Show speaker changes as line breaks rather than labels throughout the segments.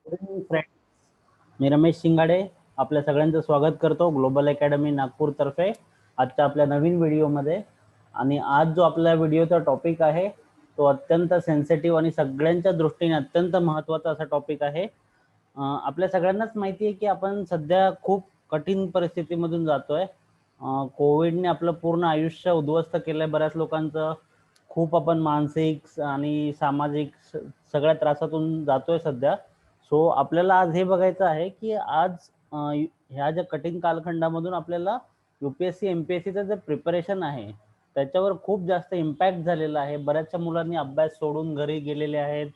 Friend, मी रमेश शिंगाडे आपल्या सगळ्यांचं स्वागत करतो ग्लोबल अकॅडमी नागपूर तर्फे आजच्या आपल्या नवीन व्हिडिओमध्ये. आणि आज जो आपल्या व्हिडिओचा टॉपिक आहे तो अत्यंत सेन्सिटिव्ह आणि सगळ्यांच्या दृष्टीने अत्यंत महत्त्वाचा असा टॉपिक आहे. आपल्या सगळ्यांनाच माहिती आहे की आपण सध्या खूप कठीण परिस्थितीमधून जातोय. कोविडने आपलं पूर्ण आयुष्य उद्ध्वस्त केलंय बऱ्याच लोकांचं. खूप आपण मानसिक आणि सामाजिक सगळ्या त्रासातून जातोय सध्या. सो आपल्याला आज हे बघायचं आहे की आज ह्या ज्या कठीण कालखंडामधून आपल्याला युपीएससी एमपीएससीचं जे प्रिपरेशन आहे त्याच्यावर खूप जास्त इम्पॅक्ट झालेला आहे. बऱ्याचशा मुलांनी अभ्यास सोडून घरी गेलेले आहेत,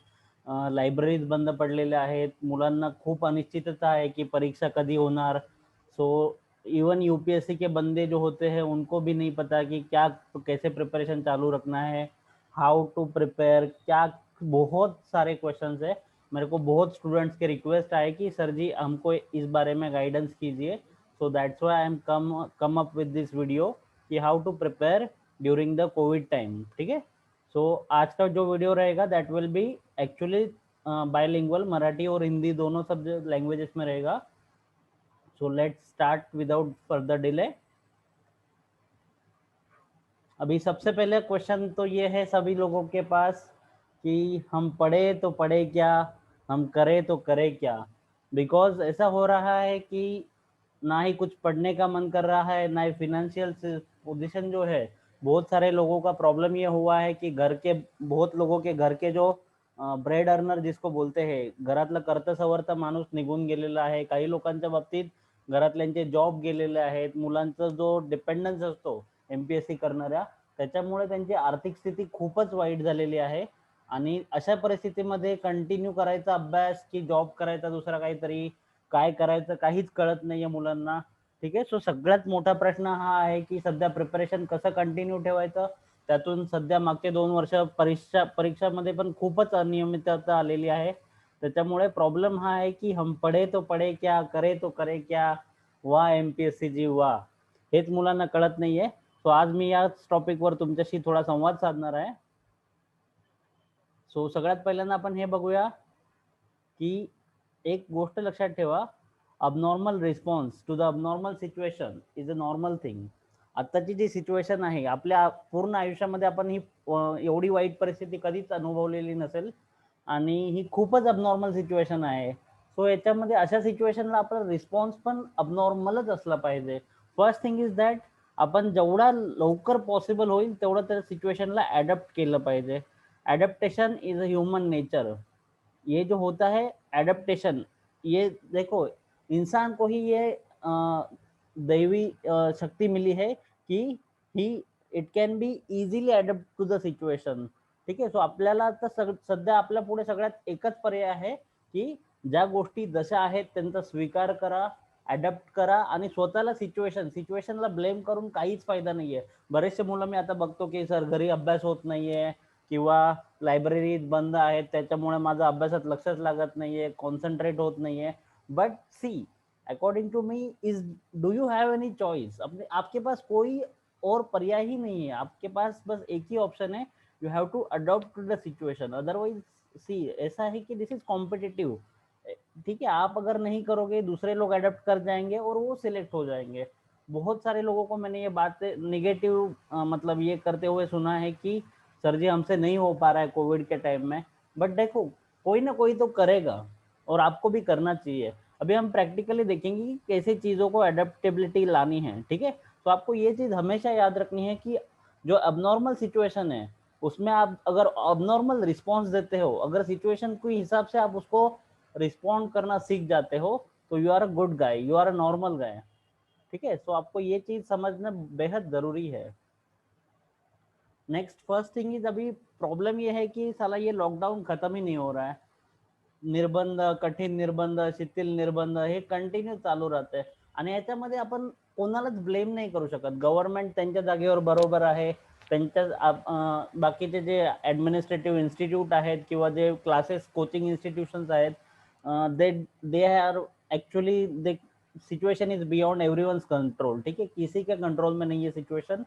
लायब्ररीज बंद पडलेल्या आहेत, मुलांना खूप अनिश्चितता है कि परीक्षा कभी होणार. सो इवन यूपीएससी के बंदे जो होते हैं उनको भी नहीं पता कि क्या कैसे प्रिपरेशन चालू रखना है, हाउ टू प्रिपेयर, क्या बहुत सारे क्वेश्चंस है. मेरे को बहुत स्टूडेंट्स के रिक्वेस्ट आए कि सर जी हमको इस बारे में गाइडेंस कीजिए. So that's why I am come up विद दिस वीडियो कि how to prepare during the COVID time. ठीक है. सो आज का जो वीडियो रहेगा that will be actually bilingual, Marathi और हिंदी दोनों सब लैंग्वेजेस में रहेगा. So let's start without further delay. अभी सबसे पहले क्वेश्चन तो ये है सभी लोगों के पास कि हम पढ़े तो पढ़े क्या, हम करें तो करें क्या. बिकॉज ऐसा हो रहा है कि ना ही कुछ पढ़ने का मन कर रहा है, ना ही फिनेंशियल पोजीशन जो है. बहुत सारे लोगों का प्रॉब्लम ये हुआ है कि घर के बहुत लोगों के घर के जो ब्रेड अर्नर जिसको बोलते हैं, घरातलं करता सवरता माणूस निघून गेलेला आहे. काही लोकांच्या बाबतीत घरातल्यांचे जॉब गेलेले आहेत. मुलांचा जो डिपेंडन्स असतो एमपीएससी करणाऱ्या, त्याच्यामुळे त्यांची आर्थिक स्थिती खूपच वाईट झालेली आहे. आणि अशा परिस्थितीमध्ये कंटिन्यू करायचा अभ्यास की जॉब करायचा दुसरा काहीतरी, काय करायचं काहीच कळत नाहीये मुलांना. ठीक आहे. सो सगळ्यात मोठा प्रश्न हा आहे की सध्या प्रिपरेशन कसं कंटिन्यू ठेवायचं. त्यातून सध्या मागचे 2 वर्ष परीक्षामध्ये पण खूपच अनियमितता आलेली आहे. त्याच्यामुळे प्रॉब्लेम हा आहे की हम पढे तो पढे क्या, करे तो करे क्या, वा एमपीएससी जी वा. हेच मुलांना कळत नाहीये. सो आज मी याच टॉपिकवर तुमच्याशी थोडा संवाद साधणार आहे. सो सगळ्यात पहिल्यांदा आपण हे बघूया की एक गोष्ट लक्षात ठेवा, abnormal response to the abnormal situation is a normal thing. आत्ताची जी सिच्युएशन आहे आपल्या पूर्ण आयुष्यामध्ये आपण ही एवढी वाईट परिस्थिती कधीच अनुभवलेली नसेल आणि ही खूपच अबनॉर्मल सिच्युएशन आहे. सो याच्यामध्ये अशा सिच्युएशनला आपला रिस्पॉन्स पण अबनॉर्मलच असला पाहिजे. फर्स्ट थिंग इज दॅट आपण जेवढा लवकर पॉसिबल होईल तेवढं त्या सिच्युएशनला ॲडप्ट केलं पाहिजे. Adaptation is a human nature. ये जो होता है एडेप्टेशन, ये देखो इंसान को ही ये दैवी शक्ति मिली है कि ही it can be easily adapt to the situation. ठीक आहे. सो आपल्याला आता सध्या आपल्या पुढे सगळ्यात एकच पर्याय आहे की ज्या गोष्टी जशा आहेत त्यांचा स्वीकार करा, अडॅप्ट करा आणि स्वतःला सिच्युएशनला ब्लेम करून काहीच फायदा नाहीये. बरेचसे मुलं मी आता बघतो की सर घरी अभ्यास होत नाहीये किंवा लायब्ररी बंद आहेत त्याच्यामुळे माझा अभ्यासात लक्षच लागत नाहीये, कॉन्सन्ट्रेट होत नाहीये. But see, according to me is, do you have any choice. अपने आपके पास कोई और पर्याय ही नहीं है. आपके पास बस एक ही ऑप्शन है, you have to adopt to the situation. Otherwise see, ऐसा है कि दिस इज कॉम्पिटिटिव. ठीक है. आप अगर नहीं करोगे दूसरे लोग अडॉप्ट कर जाएंगे और वो सिलेक्ट हो जाएंगे. बहुत सारे लोगों को मैंने ये बातें निगेटिव मतलब ये करते हुए सुना है कि सर जी हमसे नहीं हो पा रहा है कोविड के टाइम में. बट देखो, कोई ना कोई तो करेगा और आपको भी करना चाहिए. अभी हम प्रैक्टिकली देखेंगे कि कैसे चीज़ों को एडेप्टेबिलिटी लानी है. ठीक है. तो आपको ये चीज़ हमेशा याद रखनी है कि जो अबनॉर्मल सिचुएशन है उसमें आप अगर अबनॉर्मल रिस्पॉन्स देते हो, अगर सिचुएशन के हिसाब से आप उसको रिस्पॉन्ड करना सीख जाते हो तो you are a good guy, you are a normal guy. ठीक है. सो आपको ये चीज़ समझना बेहद ज़रूरी है. नेक्स्ट फर्स्ट थिंग इज, अभी प्रॉब्लम ये है कि साला ये लॉकडाउन खत्म ही नहीं हो रहा है. निर्बंध, कठीण निर्बंध, शिथिल निर्बंध हे कंटिन्यू चालू राहते आणि याच्यामध्ये आपण कोणालाच ब्लेम नाही करू शकत. गव्हर्नमेंट त्यांच्या जागेवर बरोबर आहे. त्यांच्या बाकीचे जे ॲडमिनिस्ट्रेटिव्ह इन्स्टिट्यूट आहेत किंवा जे क्लासेस कोचिंग इन्स्टिट्यूशन्स आहेत, they they are actually they, situation is beyond everyone's control. ठीक है. किसी के कंट्रोल में नहीं है सिचुएशन.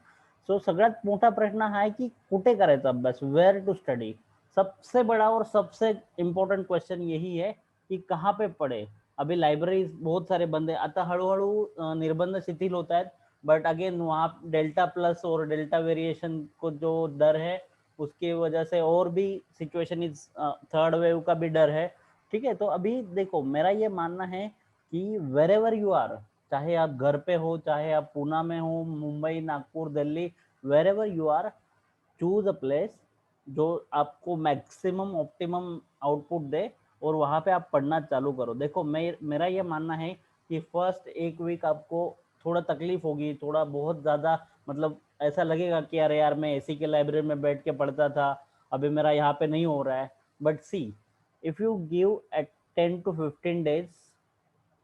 सो सगळ्यात मोठा प्रश्न हा आहे की कुठे करायचा अभ्यास, वेअर टू स्टडी. सबसे बड़ा और सबसे इम्पोर्टेंट क्वेश्चन यही है कि कहाँ पे पढ़े। अभी लाइब्रेरीज बहुत सारे बंद है, आता हळूहळू निर्बंध शिथिल होता है, बट अगेन वहाँ डेल्टा प्लस और डेल्टा वेरिएशन को जो डर है उसकी वजह से और भी सिचुएशन इज थर्ड वेव का भी डर है। ठीक है, तो अभी देखो मेरा ये मानना है कि वेर एवर यू आर, चाहे आप घर पे हो, चाहे आप पूना में हो, Mumbai, Nagpur, Delhi, wherever you are, choose a place जो आपको मैक्सिमम ऑप्टिमम आउटपुट दे और वहाँ पे आप पढ़ना चालू करो। देखो मेरा ये मानना है कि फर्स्ट एक वीक आपको थोड़ा तकलीफ होगी, थोड़ा बहुत ज़्यादा, मतलब ऐसा लगेगा कि अरे यार मैं एसी के लाइब्रेरी में बैठ के पढ़ता था, अभी मेरा यहाँ पे नहीं हो रहा है। But see, if you give at 10 to 15 days,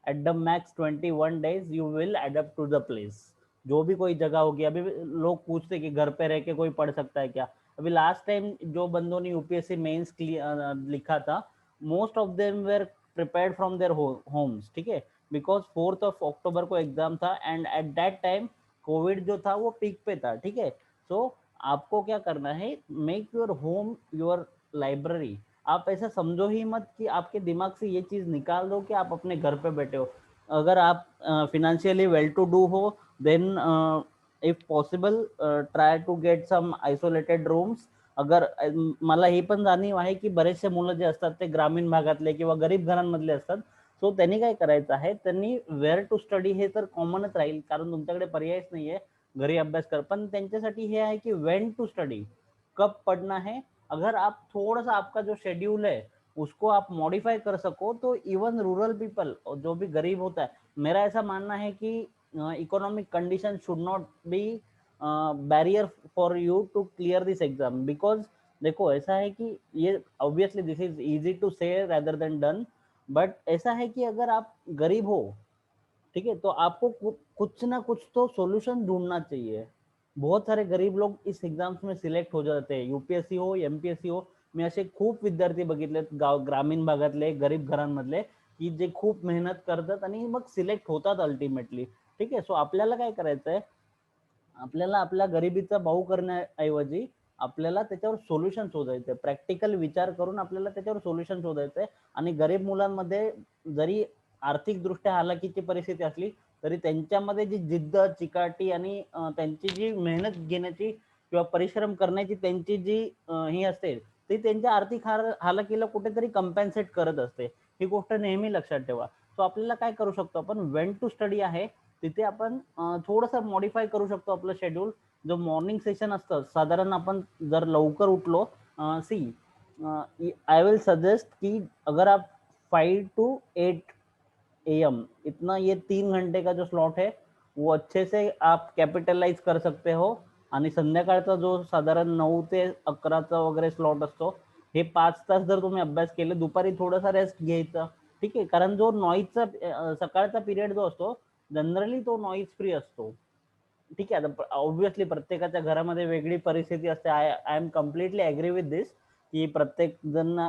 at the max 21 days, you will adapt to the place. जो भी कोई जगह होगी, अभी लोग पूछते कि घर पे रह के कोई पढ़ सकता है क्या। अभी लास्ट टाइम जो बंदों ने यूपीएससी मेंस लिखा था, most of them were prepared from their homes. ठीक है, बिकॉज 4 अक्टूबर को एग्जाम था and at that time COVID जो था वो पीक पे था। ठीक है, सो आपको क्या करना है, make your home your library. आप ऐसा समझो ही मत कि आपके दिमाग से ये चीज़ निकाल दो कि आप अपने घर पे बैठे हो। अगर आप फिनेंशियली वेल टू डू हो, then if possible try to get some isolated rooms. अगर मला ही पण जाणीव आहे की बरेचसे मुलं जे असतात ते ग्रामीण भागातले किंवा गरीब घरांमधले असतात, सो त्यांनी काय करायचं आहे, त्यांनी वेअर टू स्टडी हे तर कॉमनच राहील, कारण तुमच्याकडे पर्यायच नाहीये घरी अभ्यास कर, पण त्यांच्यासाठी हे आहे कि वेन टू स्टडी, कब पढ़ना है। अगर आप थोड़ा सा आपका जो शेड्यूल है उसको आप मॉडिफाई कर सको, तो इवन रूरल पीपल जो भी गरीब होता है, मेरा ऐसा मानना है कि economic condition should not be barrier for you to clear this exam. Because देखो ऐसा है कि ये obviously this is easy to say rather than done, but ऐसा है कि अगर आप गरीब हो, ठीक है, तो आपको कुछ ना कुछ तो सॉल्यूशन ढूंढना चाहिए। बहुत सारे गरीब लोग इस एग्जाम्स में सिलेक्ट हो जाते हैं, यूपीएससी हो, एमपीएससी हो। मी असे खूप विद्यार्थी बघितलेत गाव ग्रामीण भागातले गरीब घरांमधले, की जे खूप मेहनत करतात आणि मग सिलेक्ट होतात अल्टिमेटली। ठीक आहे, सो आपल्याला काय करायचं आहे, आपल्याला आपल्या गरिबीचा भाऊ करण्याऐवजी आपल्याला त्याच्यावर सोल्युशन शोधायचं आहे, प्रॅक्टिकल विचार करून आपल्याला त्याच्यावर सोल्युशन शोधायचं आहे। आणि गरीब मुलांमध्ये जरी आर्थिकदृष्ट्या हालाकीची परिस्थिती असली तरी त्यांच्यामध्ये जी जिद्द, चिकाटी आणि त्यांची जी मेहनत घेण्याची किंवा परिश्रम करण्याची त्यांची जी ही असते, ती त्यांच्या आर्थिक हालाकीला कुठेतरी कंपेन्सेट करत असते। ही गोष्ट नेहमी लक्षात ठेवा। सो आपल्याला काय करू शकतो आपण, वेन टू स्टडी आहे तिथे आपण थोडंसं मॉडिफाय करू शकतो आपलं शेड्यूल। जो मॉर्निंग सेशन असतं, साधारण आपण जर लवकर उठलो, सी आई विल सजेस्ट कि अगर आप 5 to 8 AM, इतना ये 3 घंटे का जो स्लॉट है वो अच्छे से आप कैपिटलाइज कर सकते हो। आणि संध्याकाळचा जो साधारण 9 ते 11चा वगैरे स्लॉट असतो, हे 5 तास जर तुम्ही अभ्यास केले, दुपारी थोडासा रेस्ट घ्यायचा। ठीक आहे, कारण जो नॉईजचा सकाळचा पिरियड जो असतो जनरली तो नॉईज फ्री असतो। ठीक आहे, आता ऑब्व्हियसली प्रत्येकाच्या घरामध्ये वेगळी परिस्थिती असते। I am completely agree with this, की प्रत्येक जण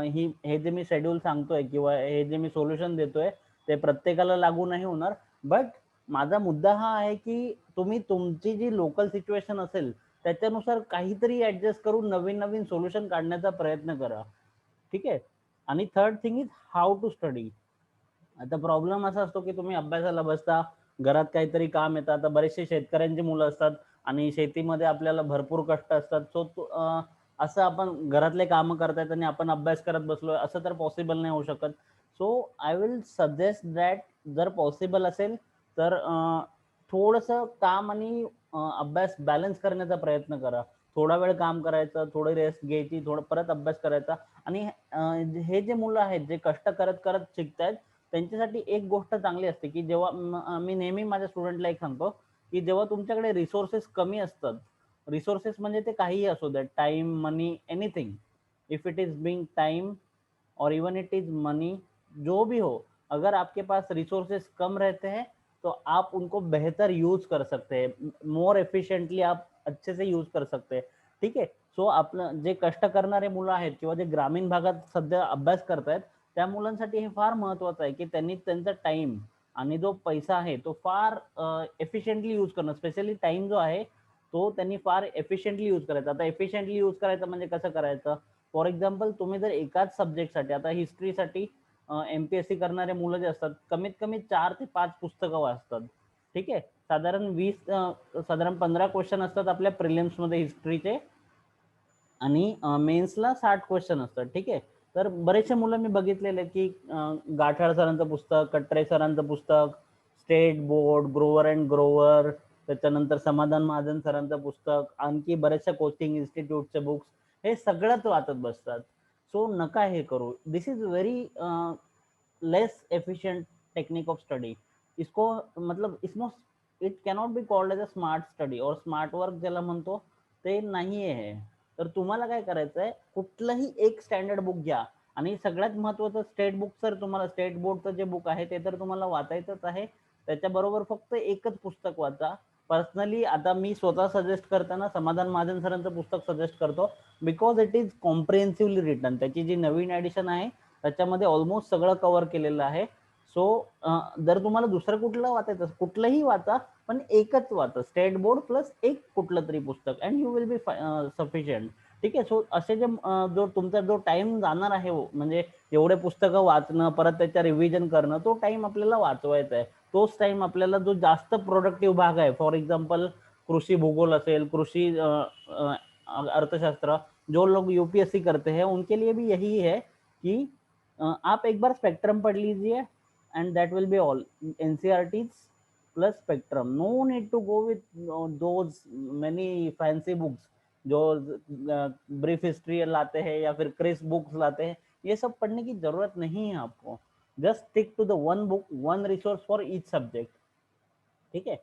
ही हे जे मी शेड्यूल सांगतोय किंवा हे जे मी सोल्युशन देतोय ते प्रत्येकाला लागू नाही होणार। बट माझा मुद्दा हा आहे की तुम्ही तुमची जी लोकल सिच्युएशन असेल त्याच्यानुसार काहीतरी ऍडजस्ट करून नवीन नवीन सोल्युशन काढण्याचा प्रयत्न करा। ठीक आहे, आणि third thing is how to study. आता प्रॉब्लेम असा असतो की तुम्ही अभ्यासाला बसता, घरात काहीतरी काम येतं। आता बरेचसे शेतकऱ्यांची मुलं असतात आणि शेतीमध्ये आपल्याला भरपूर कष्ट असतात। सो असं आपण घरातले कामं करतायत आणि आपण अभ्यास करत बसलोय, असं तर पॉसिबल नाही होऊ शकत। So I will suggest that जर पॉसिबल असेल तर थोडंसं काम आणि अभ्यास बॅलन्स करण्याचा प्रयत्न करा। थोडा वेळ काम करायचं, थोडी रेस्ट घ्यायची, थोडं परत अभ्यास करायचा। आणि हे जे मुलं आहेत जे कष्ट करत करत शिकतायत, त्यांच्यासाठी एक गोष्ट चांगली असते की जेव्हा मी नेहमी माझ्या स्टुडंटला एक सांगतो की जेव्हा तुमच्याकडे रिसोर्सेस कमी असतात, रिसोर्सेस म्हणजे ते काहीही असू द्या, time, money, anything, if it is being time और इवन इट इज मनी, जो भी हो, अगर आपके पास रिसोर्सेस कम रहते हैं तो आप उनको बेहतर यूज कर सकते हैं, मोर एफिशिएंटली आप अच्छे से यूज कर सकते हैं। ठीक आहे, सो आपलं जे कष्ट करणारे मुलं आहेत किंवा जे ग्रामीण भागात सध्या अभ्यास करतायत, त्या मुलांसाठी हे फार महत्वाचं आहे की त्यांनी त्यांचा टाइम आणि जो पैसा आहे तो फार एफिशिएंटली यूज करणं। स्पेशली टाइम जो आहे तो त्यांनी फार एफिशिएंटली यूज करायचा। आता एफिशिएंटली यूज करायचं म्हणजे कसं करायचं, फॉर एक्झाम्पल तुम्ही जर एकाच सब्जेक्टसाठी, आता हिस्ट्रीसाठी MPSC करणारे मुलं जे असतात कमीत कमी 4 ते 5 पुस्तकं वाचतात. ठीक आहे. साधारण 15 क्वेश्चन असतात आपल्या प्रिलिम्समध्ये हिस्ट्रीचे आणि मेन्सला 60 क्वेश्चन असतात. ठीक आहे. तर बरेचसे मुलं मी बघितलेले आहेत की गाठाळ सरांचं पुस्तक, कटरे सरांचं पुस्तक, state board, Grover and Grover, त्याच्यानंतर समाधान महाजन सरांचं पुस्तक, आणखी बऱ्याचशा कोचिंग इन्स्टिट्यूटचे बुक्स, हे सगळंच वाचत बसतात. सो नका हे करू. This is very less efficient technique of study. इसको मतलब इसमें it cannot be called as a smart study और स्मार्ट वर्क ज्याला म्हणतो ते नाही आहे. तर तुम्हाला काय करायचं आहे, कुठलंही एक स्टँडर्ड बुक घ्या आणि सगळ्यात महत्त्वाचं स्टेट बुक, सर तुम्हाला स्टेट बोर्डचं जे बुक आहे ते तर तुम्हाला वाचायचंच आहे. त्याच्याबरोबर फक्त एकच पुस्तक वाचा. पर्सनली आता मी स्वतः सजेस्ट करताना समाधान महाजन सरांचं पुस्तक सजेस्ट करतो, बिकॉज इट इज कॉम्प्रिहेन्सिव्हली रिटन. त्याची जी नवीन एडिशन आहे त्याच्यामध्ये ऑलमोस्ट सगळं कव्हर केलेलं आहे. सो जर तुम्हाला दुसरं कुठलं वाचायचं, कुठलंही वाचा, पण एकच वाचा, स्टेट बोर्ड प्लस एक कुठलं तरी पुस्तक, and you will be sufficient. ठीक आहे. सो असे जे जो तुमचा जो टाइम जाणार आहे, म्हणजे एवढे पुस्तकं वाचणं, परत त्याच्या रिव्हिजन करणं, तो टाइम आपल्याला वाचवायचा आहे. तोच टाइम आपल्याला जो जास्त प्रोडक्टिव्ह भाग आहे, फॉर एक्झाम्पल कृषी भूगोल असेल, कृषी अर्थशास्त्र, जो लोग यूपीएससी करते हैं उनके लिए भी यही है कि आप एक बार स्पेक्ट्रम पढ़ लीजिए and that will be all. NCERTs plus Spectrum. No need to go with those many fancy books जो ब्रीफ हिस्ट्री लाते हैं या फिर क्रिस बुक्स लाते हैं. ये सब पढ़ने की जरूरत नहीं है आपको. Just stick to the one book, one resource for each subject. ठीक है.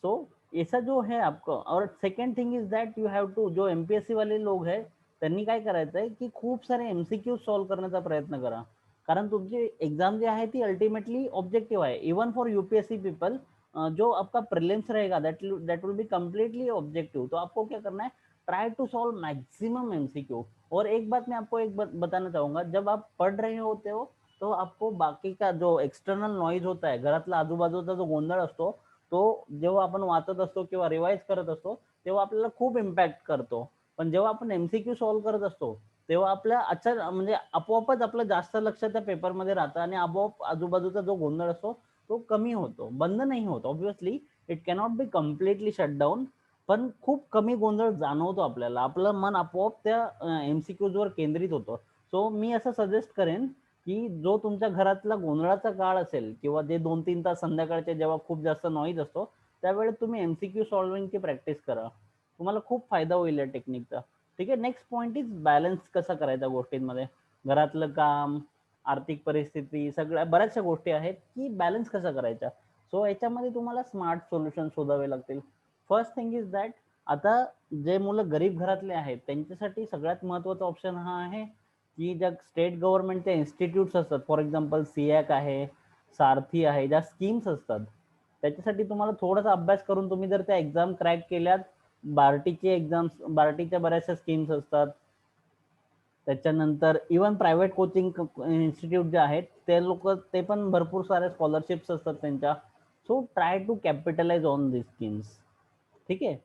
सो ऐसा जो है आपको. और second thing is that you have to, जो एमपीएससी वाले लोग हैं त्यांनी काय करायचं आहे की खूप सारे एमसीक्यू सॉल्व करण्याचा प्रयत्न करा. कारण तुमची एक्झाम जी आहे ती अल्टिमेटली ऑब्जेक्टिव्ह आहे. इवन फॉर यूपीएससी पीपल, जो आपका प्रिलिम्स रहेगा that will be completely objective. तो आपको क्या करना है, try to solve maximum MCQ. और एक बात मैं आपको बताना चाहूंगा, जब आप पढ़ रहे होते हो तो आपको बाकी का जो एक्सटर्नल नॉइज होता है, घरातला आजूबाजूचा जो गोंधळ असतो, तो जेव्हा आपण वाचत असतो किंवा रिवाइज करत असतो तेव्हा आपल्याला खूप इम्पॅक्ट करतो. पण जेव्हा आपण एमसीक्यू सॉल्व्ह करत असतो तेव्हा आपल्या म्हणजे आपोआपच आपलं जास्त लक्ष त्या पेपरमध्ये राहतं आणि आपोआप आजूबाजूचा जो गोंधळ असतो तो कमी होतो. बंद नाही होत obviously, it cannot B completely shut down, पण खूप कमी गोंधळ जाणवतो आपल्याला. आपलं मन आपोआप त्या एमसीक्यूज वर केंद्रित होतं. सो मी असं सजेस्ट करेन की जो तुमच्या घरातला गोंधळाचा काळ असेल किंवा जे 2-3 तास संध्याकाळचे जेव्हा खूप जास्त नॉईज असतो त्यावेळेस तुम्ही एमसीक्यू सॉल्विंगची प्रॅक्टिस करा. तुम्हाला खूप फायदा होईल या टेक्निकचा. ठीक आहे. नेक्स्ट पॉईंट इज बॅलन्स कसा करायचा गोष्टींमध्ये. घरातलं काम, आर्थिक परिस्थिती, सगळ्या बऱ्याचशा गोष्टी आहेत की बॅलन्स कसा करायचा. सो याच्यामध्ये तुम्हाला स्मार्ट सोल्युशन शोधावे लागतील. फर्स्ट थिंग इज दॅट, आता जे मुलं गरीब घरातले आहेत त्यांच्यासाठी सगळ्यात महत्त्वाचा ऑप्शन हा आहे की ज्या स्टेट गव्हर्नमेंटच्या इन्स्टिट्यूट्स असतात, फॉर एक्झाम्पल सिॲक आहे, सारथी आहे, ज्या स्कीम्स असतात त्याच्यासाठी तुम्हाला थोडासा अभ्यास करून तुम्ही जर त्या एक्झाम क्रॅक केल्यात, बार्टीची एक्झाम्स, बार्टीच्या बऱ्याचशा स्कीम्स असतात. त्याच्यानंतर इवन प्रायव्हेट कोचिंग इन्स्टिट्यूट जे आहेत ते पण भरपूर सारे स्कॉलरशिप्स असतात त्यांच्या. So try to capitalize on this schemes. ठीक आहे.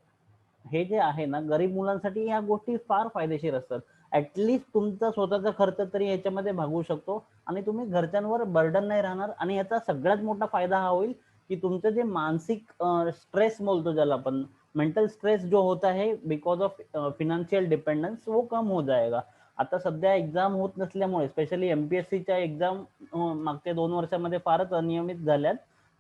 हे जे आहे ना, गरीब मुलांसाठी ह्या गोष्टी फार फायदेशीर असतात. ऍटलिस्ट तुमचा स्वतःचा खर्च तरी याच्यामध्ये भागवू शकतो आणि तुम्ही घरच्यांवर बर्डन नाही राहणार. आणि याचा सगळ्यात मोठा फायदा हा होईल की तुमचं जे मानसिक स्ट्रेस बोलतो ज्याला आपण, मेंटल स्ट्रेस जो होता है बिकॉज ऑफ फिनान्शियल डिपेंडन्स, वो कम हो जाएगा. आता सध्या एक्झाम होत नसल्यामुळे स्पेशली एमपीएससीच्या एक्झाम मागच्या 2 वर्षामध्ये फारच अनियमित झाल्यात.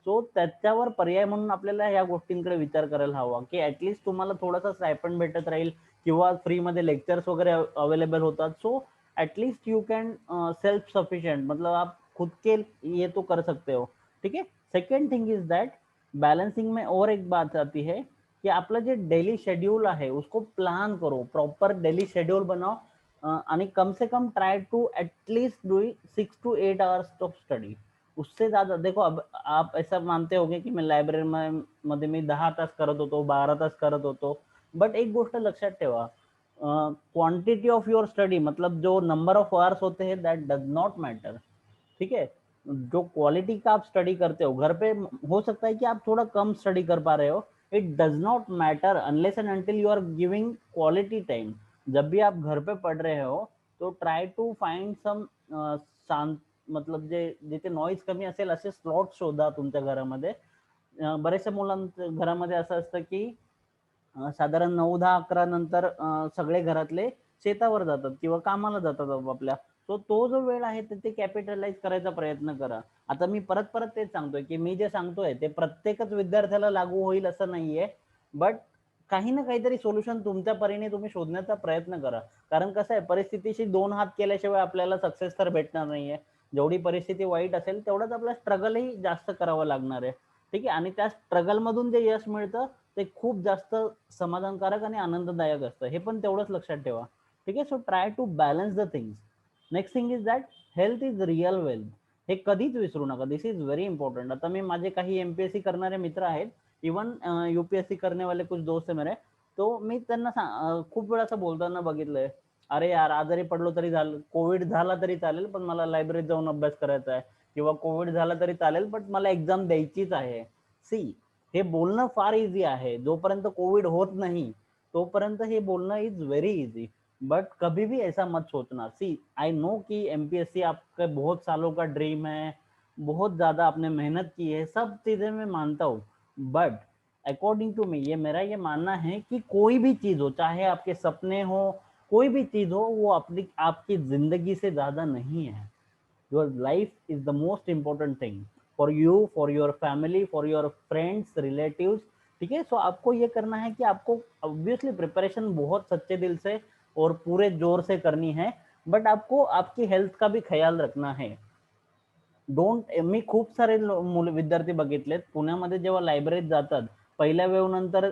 सो त्याच्यावर पर्याय म्हणून आपल्याला या गोष्टींकडे विचार करायला हवा की ऍटलिस्ट तुम्हाला थोडासा स्टायपंड भेटत राहील किंवा फ्रीमध्ये लेक्चर्स वगैरे अवेलेबल होतात. So at least you can self sufficient, मतलब आप खुद के ये तो कर सकते हो. ठीक है. Second thing is that balancing में और एक बात आती है की आपलं जे डेली शेड्यूल आहे उसको प्लान करो, प्रॉपर डेली शेड्यूल बनाओ आणि कम से कम try to at least do 6 to 8 hours of study. उससे ज्यादा देखो, अब आप ऐसा मानते होगे की मैं लायब्ररी मध्ये मी 10 तास करत होतो, 12 तास करत होतो. बट एक गोष्ट लक्षात ठेवा, क्वांटिटी ऑफ योर स्टडी, मतलब जो नंबर ऑफ आवर्स होते हैं दैट डज नॉट मैटर. ठीक है. जो क्वालिटी का आप स्टडी करते हो घर पे, हो सकता है कि आप थोड़ा कम स्टडी कर पा रहे हो, it does not matter unless and until you are giving quality time. जब भी आप घर पे पढ़ रहे हो तो ट्राई टू फाइंड सम मतलब जे जिथे नॉईज कमी असेल असे स्लॉट शोधा तुमच्या घरामध्ये. बऱ्याचशा मुलांच्या घरामध्ये असं असतं की साधारण 9, 10, 11 नंतर सगळे घरातले शेतावर जातात किंवा कामाला जातात आपापल्या. तो जो वेळ आहे ते कॅपिटलाइज करायचा प्रयत्न करा. आता मी परत परत तेच सांगतोय की मी जे सांगतोय ते प्रत्येकच विद्यार्थ्याला लागू होईल असं नाहीये. बट काही ना काहीतरी सोल्युशन तुमच्या परीने तुम्ही शोधण्याचा प्रयत्न करा. कारण कसं आहे, परिस्थितीशी 2 हात केल्याशिवाय आपल्याला सक्सेस तर भेटणार नाहीये. जेवढी परिस्थिती वाईट असेल तेवढंच आपल्याला स्ट्रगलही जास्त करावं लागणार आहे. ठीक आहे. आणि त्या स्ट्रगलमधून जे यश मिळतं ते खूप जास्त समाधानकारक आणि आनंददायक असतं. हे पण तेवढंच लक्षात ठेवा. ठीक आहे. So try to balance the things. Next thing is that health is real wealth. हे कधीच विसरू नका. This is very important. आता मी माझे काही एमपीएससी करणारे मित्र आहेत, इवन यूपीएससी करने वाले कुछ दोस्त है मेरे, तो मी त्यांना खूप वेळा असं बोलताना बघितलंय, अरे यार आजारी पडलो तरी झालं, कोविड झाला तरी चालेल पण मला लायब्ररीत जाऊन अभ्यास करायचा आहे, किंवा कोविड झाला तरी चालेल बट मला एक्झाम द्यायचीच आहे. सी, हे बोलणं फार इझी आहे. जोपर्यंत कोविड होत नहीं तोपर्यंत हे बोलणं इज वेरी इजी. बट कभी भी ऐसा मत सोचना. सी, आई नो कि एमपीएससी आपके बहुत सालों का ड्रीम है, बहुत ज्यादा आपने मेहनत की है, सब चीजें मैं मानता हूँ. बट अकॉर्डिंग टू मी, ये मेरा ये मानना है कि कोई भी चीज हो, चाहे आपके सपने हो, कोई भी चीज हो, वो अपनी आपकी जिंदगी से ज्यादा नहीं है. Your life is the most important thing for you, for your family, for your friends, relatives. ठीक है. सो आपको ये करना है कि आपको ऑब्वियसली प्रिपरेशन बहुत सच्चे दिल से और पूरे जोर से करनी है, बट आपको आपकी हेल्थ का भी ख्याल रखना है. मी खूप सारे विद्यार्थी बघितलेत पुण्यामध्ये, जेव्हा लायब्ररीत जातात पहिल्या वेव नंतर,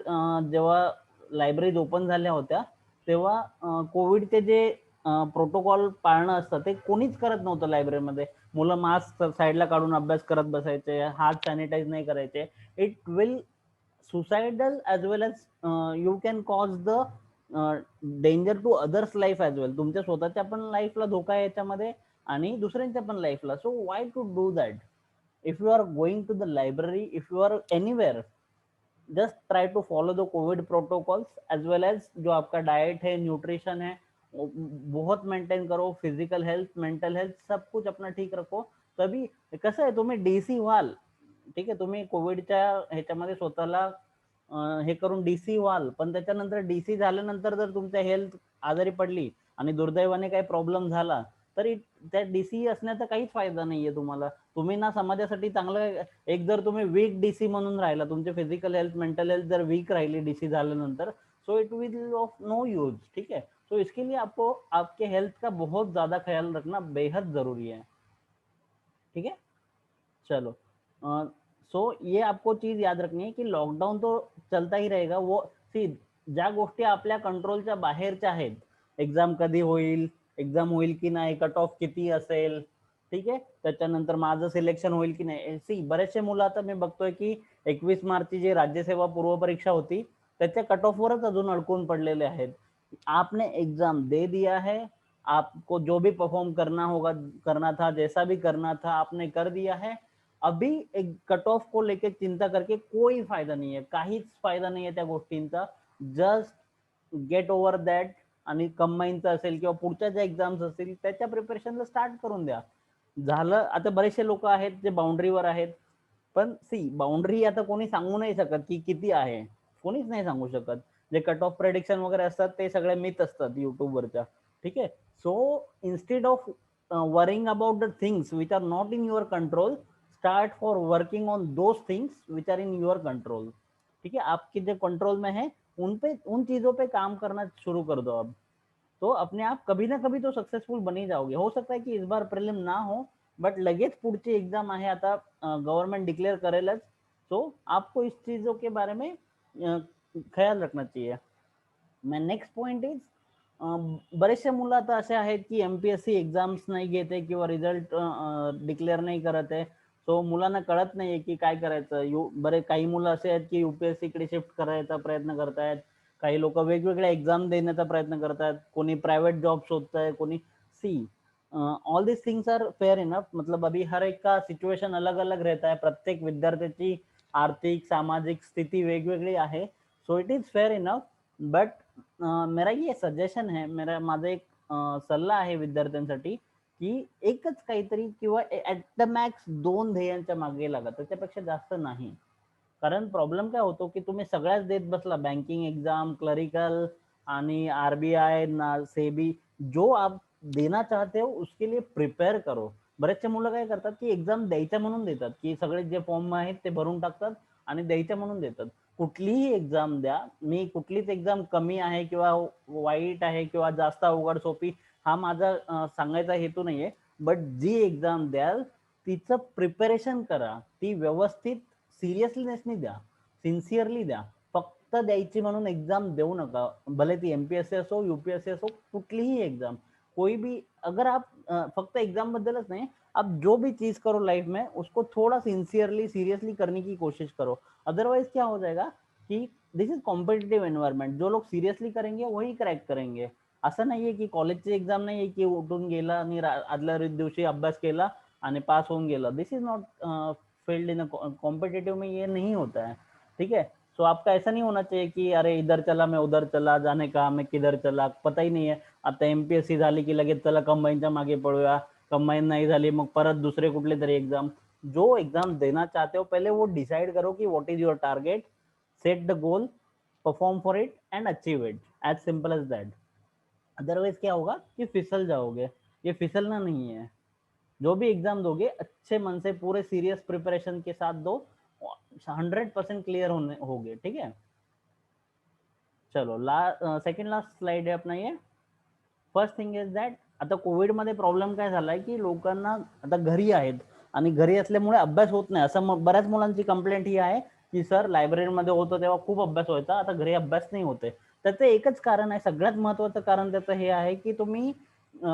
जेव्हा लायब्ररीज ओपन झाल्या होत्या तेव्हा कोविडचे जे प्रोटोकॉल पाळणं असतं ते कोणीच करत नव्हतं लायब्ररीमध्ये. मुलं मास्क साईडला काढून अभ्यास करत बसायचे, हात सॅनिटाईज नाही करायचे. It will suicidal as well as you can cause the danger to others life as well. तुमच्या स्वतःच्या पण लाईफला धोका आहे याच्यामध्ये आणि दुसऱ्यांच्या पण लाईफला. So why to do that? If you are going to the library, if you are anywhere, just try to follow the COVID protocols as well as जो आपका डाइट है, न्यूट्रिशन है, बहुत मेंटेन करो. फिजिकल हेल्थ, मेंटल हेल्थ, सब कुछ अपना ठीक रखो. तभी कसं आहे, तुम्ही डीसी व्हाल. ठीक आहे. तुम्ही कोविडच्या ह्याच्यामध्ये स्वतःला हे करून डीसी व्हाल, पण त्याच्यानंतर डीसी झाल्यानंतर जर तुमच्या हेल्थ आजारी पडली आणि दुर्दैवाने काही प्रॉब्लेम झाला तरी त्या डीसी असण्याचा काहीच फायदा नाहीये तुम्हाला. तुम्ही ना समाजासाठी चांगलं, एक जर तुम्ही वीक डीसी म्हणून राहिला, तुमचे फिजिकल हेल्थ, मेंटल हेल्थ जर वीक राहिली डीसी झाल्यानंतर, so it will of no use. ठीक है. तो इसके लिए आपको आपके हेल्थ का बहुत ज्यादा ख्याल रखना बेहद जरूरी है. ठीक है. चलो. सो ये आपको चीज याद रखनी है की लॉकडाऊन तो चलता ही रहेगा. वो सी, ज्या गोष्टी आपल्या कंट्रोलच्या बाहेरच्या आहेत, एक्झाम कधी होईल, एक्झाम होईल की नाही, कट ऑफ किती असेल, ठीक आहे, त्याच्यानंतर माझं सिलेक्शन होईल की नाही. सी, बरेचसे मुलं आता मी बघतोय की 21 मार्चची जी राज्यसेवा पूर्व परीक्षा होती त्याच्या कट ऑफ वरच अजून अडकून पडलेले आहेत. आपने एग्जाम दे दिया है, आपको जो भी परफॉर्म करना होगा, करना था, जैसा भी करना था आपने कर दिया है. अभी एक कट ऑफ को लेके चिंता करके कोई फायदा नाही आहे, काहीच फायदा नाही आहे त्या गोष्टींचा. Just get over that. आणि कंबाईनचं असेल किंवा पुढच्या ज्या एक्झाम्स असतील त्याच्या प्रिपरेशनला स्टार्ट करून द्या. झालं. आता बरेचसे लोक आहेत जे बाउंड्रीवर आहेत, पण सी, बाउंड्री आता कोणी सांगू नाही शकत की किती आहे, कोणीच नाही सांगू शकत. जे कट ऑफ प्रेडिक्शन वगैरे असतात ते सगळे मिथ असतात युट्यूबवरच्या. ठीक आहे. So instead of worrying about the things which are not in your control, start for working on those things which are in your control. ठीक है. आपके जो कंट्रोल में है उन चीजों पे काम करना शुरू कर दो अब. तो अपने आप कभी ना कभी तो सक्सेसफुल बन ही जाओगे. हो सकता है कि इस बार प्रिलिम ना हो, बट लगेच पुढची एग्जाम आहे आता, गवर्नमेंट डिक्लेअर करेलच. सो आपको इस चीजों के बारे में ख्याल रखना चाहिए. मैं नेक्स्ट पॉइंट इज, बरेचसे मुलं आता असे आहेत की एमपीएससी एक्झाम्स नाही घेते किंवा रिझल्ट डिक्लेअर नाही करत आहे. सो मुलांना कळत नाहीये की काय करायचं. बरे काही मुलं असे आहेत की युपीएससी कडे शिफ्ट करायचा प्रयत्न करतायत, काही लोक वेगवेगळ्या एक्झाम देण्याचा प्रयत्न करतात, कोणी प्राइवेट जॉब शोधताय, कोणी. C, all this things R fair enough. मतलब अभी हर एक का सिच्युएशन अलग अलग रहता है. प्रत्येक विद्यार्थ्याची आर्थिक, सामाजिक स्थिती वेगवेगळी आहे. So it is fair enough. But मेरा ये सजेशन है, माझा एक सल्ला आहे विद्यार्थ्यांसाठी की एकच काहीतरी किंवा ॲट द मॅक्स 2 ध्येयांच्या मागे लागा, त्याच्यापेक्षा जास्त नाही. कारण प्रॉब्लेम काय होतो, की तुम्ही सगळ्याच देत बसला, बँकिंग एक्झाम, क्लरिकल आणि आर-बी-आय, सेबी, जो आप देना चाहते हो उसके लिए प्रिपेअर करो. बरेचसे मुलं काय करतात, की एक्झाम द्यायच्या म्हणून देतात, की सगळे जे फॉर्म आहेत ते भरून टाकतात आणि द्यायच्या म्हणून देतात. कुठलीही एक्झाम द्या, मी कुठलीच एक्झाम कमी आहे किंवा वाईट आहे किंवा जास्त अवघड सोपी, हा माझा सांगायचा हेतू नाहीये. बट जी एक्झाम द्याल तिचं प्रिपरेशन करा, ती व्यवस्थित सिरियसनेसनी द्या, सिन्सिअरली द्या. फक्त द्यायची म्हणून एक्झाम देऊ नका. भले ती एमपीएससी असो, यूपीएससी असो, कुठलीही एक्झाम, कोई भी, अगर आप फक्त एग्जाम बद्दलच नहीं, आप जो भी चीज करो लाइफ में उसको थोड़ा सिंसियरली सीरियसली करने की कोशिश करो. अदरवाइज क्या हो जाएगा कि दिस इज कॉम्पिटिटिव एनवायरमेंट, जो लोग सिरियसली करेंगे वही क्रॅक करेंगे. असं नाहीये की कॉलेजची एक्झाम नाहीये की उठून गेला आणि आदल्या दिवशी अभ्यास केला आणि पास होऊन गेला. This is not field in competitive में, ये नहीं होता है. ठीक है. सो आपका ऐसा नहीं होना चाहिए की अरे इधर चला मैं उधर चला, जाने का मैं किधर चला, पता ही नाही आहे. आता एमपीएससी झाली की लगेच चला कंबाईनच्या मागे पळूया, कंबाईन नाही झाली मग परत दुसरे कुठले तरी एग्जाम. जो एग्जाम देना चाहते हो पहले वो डिसाइड करो कि what is your target, set the goal, perform for it and achieve it, as simple as that. Otherwise क्या होगा कि फिसल जाओगे. ये फिसलना नहीं है. जो भी एग्जाम दोगे अच्छे मन से पूरे सीरियस प्रिपरेशन के साथ दो, 100% क्लियर होने होगे. ठीक है. चलो सेकंड लास्ट स्लाइड आहे अपना ये. फर्स्ट थिंग इज दॅट, आता कोविडमध्ये प्रॉब्लेम काय झालाय की लोकांना आता घरी आहेत आणि घरी असल्यामुळे अभ्यास होत नाही. असं बऱ्याच मुलांची कंप्लेंट ही आहे की सर लायब्ररीमध्ये होतं तेव्हा खूप अभ्यास व्हायचा, आता घरी अभ्यास नाही होते. त्याचं एकच कारण आहे, सगळ्यात महत्वाचं कारण त्याचं हे आहे की तुम्ही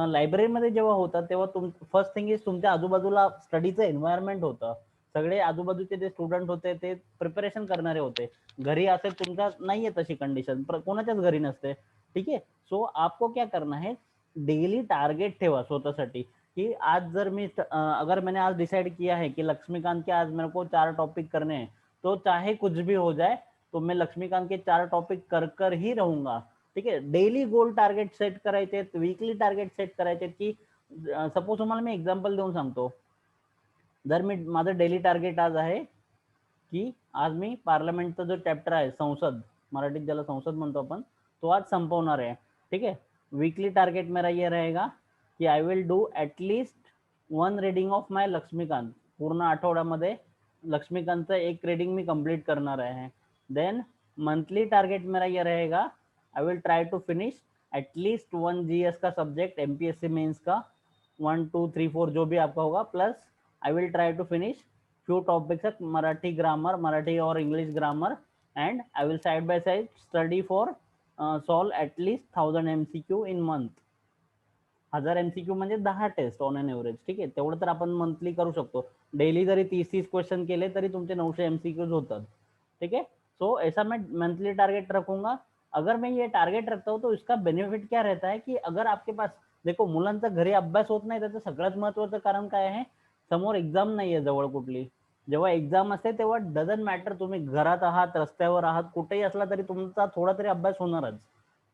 लायब्ररीमध्ये जेव्हा होता तेव्हा फर्स्ट थिंग इज तुमच्या आजूबाजूला स्टडीचं एन्व्हायरमेंट होतं. सगळे आजूबाजूचे जे स्टुडंट होते ते प्रिपरेशन करणारे होते. घरी असेल तुमच्या नाहीये तशी कंडिशन, कोणाच्याच घरी नसते. ठीक आहे. सो आपको क्या करना है, डेली टारगेट ठेवा स्वतःसाठी की आज जर मी अगर मैंने आज डिसाइड किया है कि लक्ष्मीकांत के आज मेरे को 4 टॉपिक करने हैं, तो चाहे कुछ भी हो जाए तो मैं लक्ष्मीकांत के 4 टॉपिक कर कर ही रहूंगा. ठीक आहे. डेली गोल टार्गेट सेट करायचे, वीकली टार्गेट सेट करायचे की सपोज तुम्हाला मी एक्झाम्पल देऊन सांगतो. जर मी माझं डेली टार्गेट आज आहे की आज मी पार्लमेंटचा जो चॅप्टर आहे संसद, मराठीत ज्याला संसद म्हणतो आपण, तो आज संपवणार आहे. ठीक है. वीकली टारगेट मेरा ये रहेगा कि I will do at least 1 reading of my Laxmikanth. पूर्ण आठवड्यामध्ये लक्ष्मीकांतचं एक रीडिंग मी कंप्लीट करणार आहे. देन मंथली टारगेट मेरा ये रहेगा, I will try to finish at least 1 GS का सब्जेक्ट, एमपीएससी मेंस का 1 2 3 4 जो भी आपका होगा, plus I will try to finish few topics at Marathi grammar, Marathi or English grammar, and I will side by side study for solve at least 1000 MCQ in month. 1000 MCQ म्हणजे 10 taste on an average. ठीक आहे. तेवढं तर आपण monthly करू शकतो. Daily जरी 30-30 question केले तरी तुमचे 900 MCQs होतात. ठीक है. सो ऐसा मैं मंथली टारगेट रखूंगा. अगर मैं ये टारगेट रखता हूँ तो इसका बेनिफिट क्या रहता है की अगर आपके पास, देखो मुलांचा घरी अभ्यास होत नाही त्याचं सगळ्यात महत्वाचं कारण काय आहे, समोर एक्झाम नाहीये जवळ कुठली. जेव्हा एक्झाम असते तेव्हा डझंट मॅटर तुम्ही घरात आहात, रस्त्यावर आहात, कुठेही असला तरी तुमचा थोडा तरी अभ्यास होणारच.